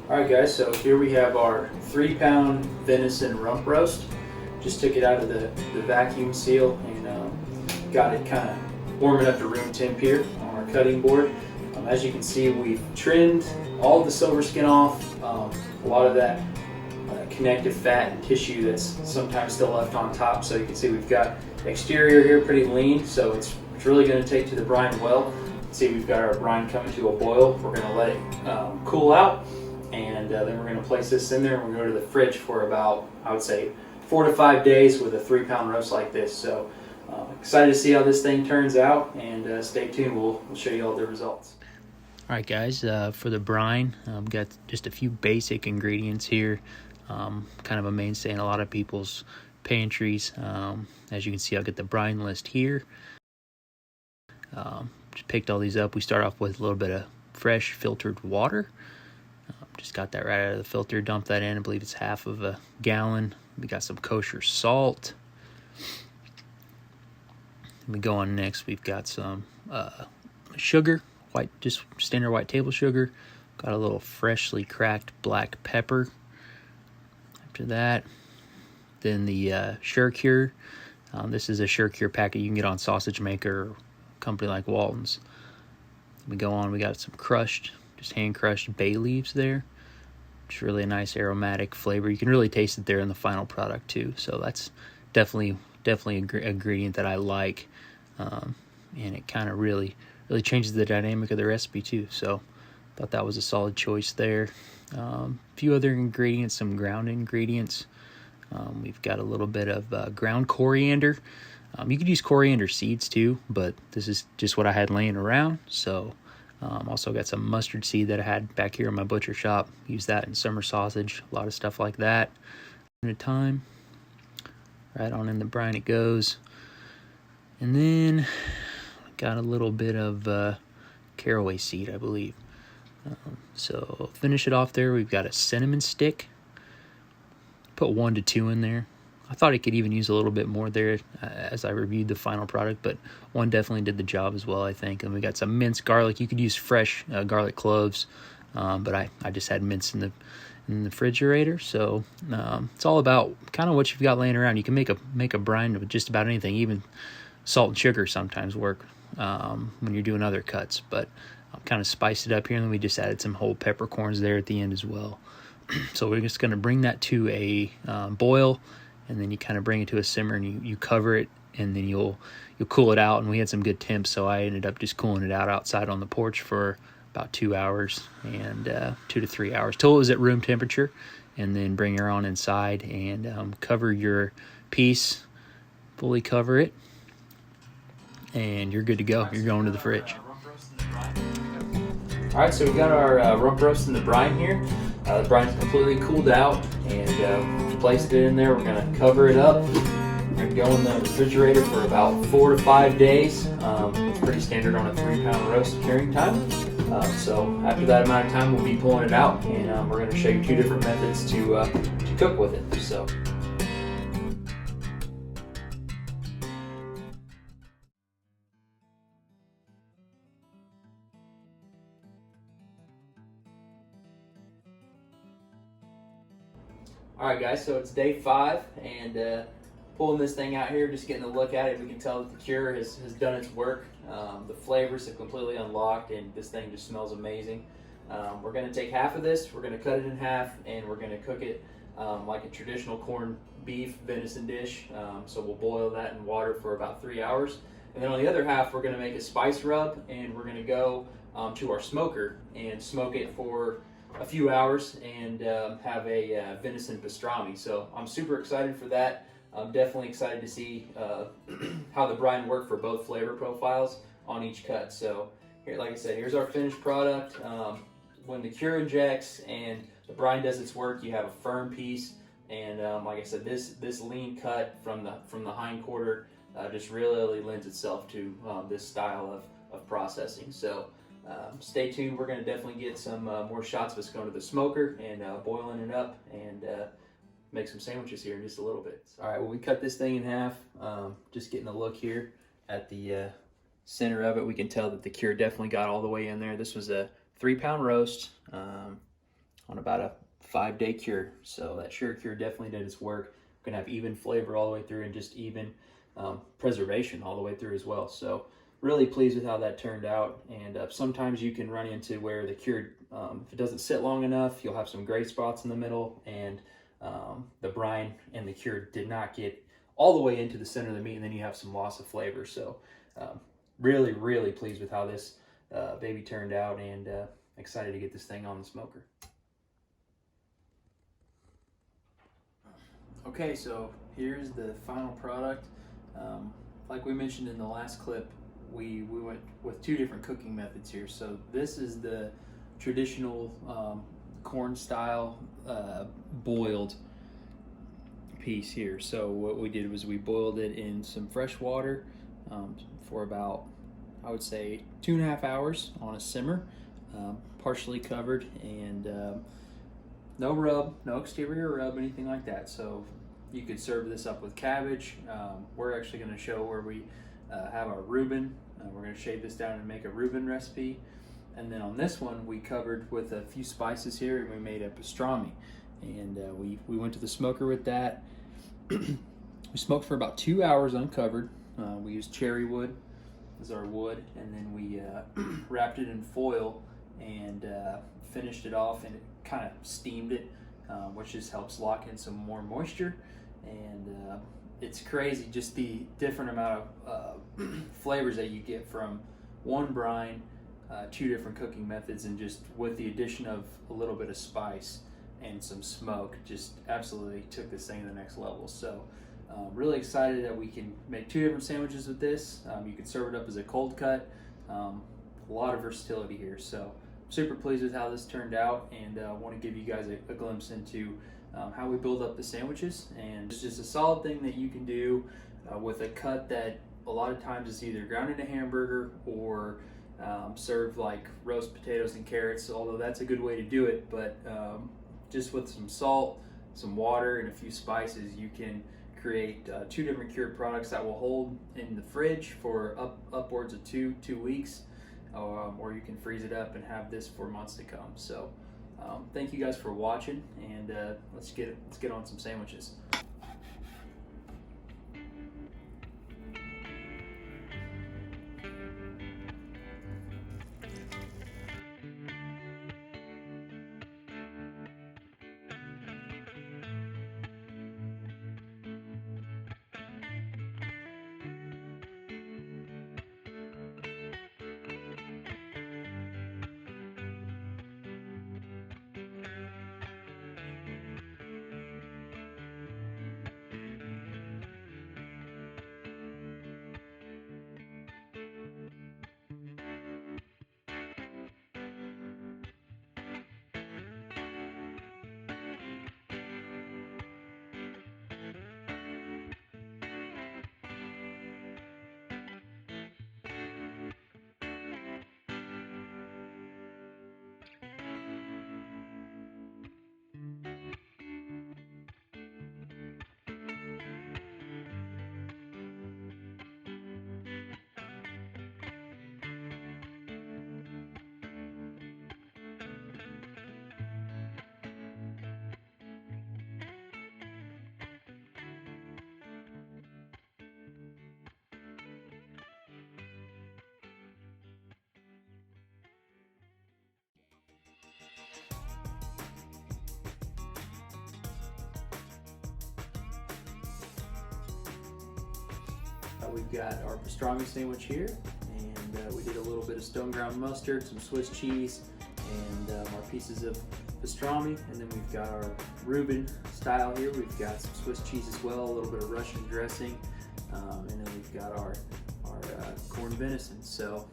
Alright guys, so here we have our 3-pound venison rump roast. Just took it out of the vacuum seal and got it kind of warming up to room temp here on our cutting board. As you can see, we've trimmed all of the silver skin off, a lot of that connective fat and tissue that's sometimes still left on top. So you can see we've got exterior here pretty lean, so it's really going to take to the brine well. See, we've got our brine coming to a boil. We're going to let it cool out, and then we're going to place this in there and we'll go to the fridge for about, I would say, 4 to 5 days with a 3-pound roast like this. So excited to see how this thing turns out, and stay tuned. We'll show you all the results. All right, guys, for the brine, I've got just a few basic ingredients here, kind of a mainstay in a lot of people's pantries. As you can see, I'll get the brine list here. Just picked all these up. We start off with a little bit of fresh filtered water. Just got that right out of the filter, dumped that in. I believe it's half of a gallon. We got some kosher salt. We go on next. We've got some sugar, just standard white table sugar. Got a little freshly cracked black pepper. After that, then the SureCure. This is a SureCure packet you can get on Sausage Maker or a company like Walton's. We go on. We got some just hand crushed bay leaves there. It's really a nice aromatic flavor. You can really taste it there in the final product too. So that's definitely an ingredient that I like, and it kind of really changes the dynamic of the recipe too. So thought that was a solid choice there. A few other ingredients, some ground ingredients. We've got a little bit of ground coriander. You could use coriander seeds too, but this is just what I had laying around. So also got some mustard seed that I had back here in my butcher shop. Use that in summer sausage, a lot of stuff like that. At a time, right on in the brine it goes. And then got a little bit of caraway seed, I believe. So finish it off there. We've got a cinnamon stick. Put 1 to 2 in there. I thought it could even use a little bit more there as I reviewed the final product, but 1 definitely did the job as well, I think. And we got some minced garlic. You could use fresh garlic cloves, but I just had mince in the refrigerator. So it's all about kind of what you've got laying around. You can make a brine with just about anything. Even salt and sugar sometimes work when you're doing other cuts, but kind of spiced it up here, and then we just added some whole peppercorns there at the end as well. So we're just going to bring that to a boil, and then you kind of bring it to a simmer, and you cover it, and then you'll cool it out. And we had some good temps, so I ended up just cooling it out outside on the porch for about 2 hours, and 2 to 3 hours till it was at room temperature, and then bring her on inside and cover your piece, fully cover it, and you're good to go. You're going to the fridge. All right, so we got our rump roast in the brine here. The brine's completely cooled out, and placed it in there. We're going to cover it up. We're going to go in the refrigerator for about 4 to 5 days. It's pretty standard on a 3-pound roast curing time. So after that amount of time, we'll be pulling it out, and we're going to show you 2 different methods to cook with it. So. Alright guys, so it's day 5, and pulling this thing out here, just getting a look at it, we can tell that the cure has done its work. The flavors have completely unlocked, and this thing just smells amazing. We're going to take half of this, we're going to cut it in half, and we're going to cook it like a traditional corned beef venison dish. So we'll boil that in water for about 3 hours. And then on the other half, we're going to make a spice rub, and we're going to go to our smoker and smoke it for a few hours and have a venison pastrami. So I'm super excited for that. I'm definitely excited to see how the brine worked for both flavor profiles on each cut. So here, like I said, here's our finished product. When the cure injects and the brine does its work, you have a firm piece. And like I said, this lean cut from the hind quarter just really lends itself to this style of processing. So stay tuned. We're going to definitely get some more shots of us going to the smoker and boiling it up, and make some sandwiches here in just a little bit. All right, well, we cut this thing in half. Just getting a look here at the center of it. We can tell that the cure definitely got all the way in there. This was a 3-pound roast. on about a 5-day cure. So that sugar cure definitely did its work. Gonna have even flavor all the way through and just even preservation all the way through as well. So really pleased with how that turned out. And sometimes you can run into where the cure, if it doesn't sit long enough, you'll have some gray spots in the middle, and the brine and the cure did not get all the way into the center of the meat, and then you have some loss of flavor. So really pleased with how this baby turned out, and excited to get this thing on the smoker. Okay, so here's the final product. Like we mentioned in the last clip, we went with 2 different cooking methods here. So this is the traditional corn style boiled piece here. So what we did was we boiled it in some fresh water for about, I would say, 2.5 hours on a simmer, partially covered, and no rub, no exterior rub, anything like that. So you could serve this up with cabbage. We're actually going to show where we have our Reuben. We're going to shave this down and make a Reuben recipe. And then on this one, we covered with a few spices here, and we made a pastrami. And we went to the smoker with that. We smoked for about 2 hours uncovered. We used cherry wood as our wood, and then we wrapped it in foil and finished it off, and it kind of steamed it, which just helps lock in some more moisture. And it's crazy just the different amount of flavors that you get from one brine, 2 different cooking methods, and just with the addition of a little bit of spice and some smoke, just absolutely took this thing to the next level. So really excited that we can make 2 different sandwiches with this. You can serve it up as a cold cut. A lot of versatility here. So super pleased with how this turned out, and I want to give you guys a glimpse into how we build up the sandwiches. And it's just a solid thing that you can do with a cut that a lot of times is either ground into hamburger or served like roast potatoes and carrots, although that's a good way to do it. But just with some salt, some water, and a few spices, you can create 2 different cured products that will hold in the fridge for upwards of 2 weeks, or you can freeze it up and have this for months to come. So thank you guys for watching, and let's get on some sandwiches. We've got our pastrami sandwich here, and we did a little bit of stone ground mustard, some Swiss cheese, and our pieces of pastrami. And then we've got our Reuben style here. We've got some Swiss cheese as well, a little bit of Russian dressing, and then we've got our corned venison. So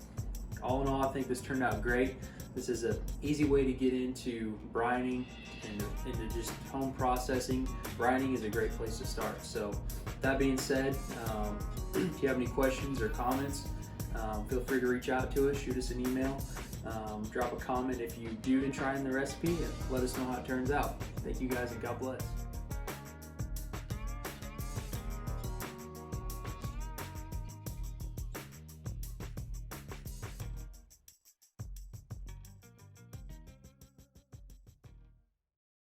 all in all, I think this turned out great. This is an easy way to get into brining and into just home processing. Brining is a great place to start. So that being said, if you have any questions or comments, feel free to reach out to us, shoot us an email, drop a comment if you do try in the recipe, and let us know how it turns out. Thank you guys, and God bless.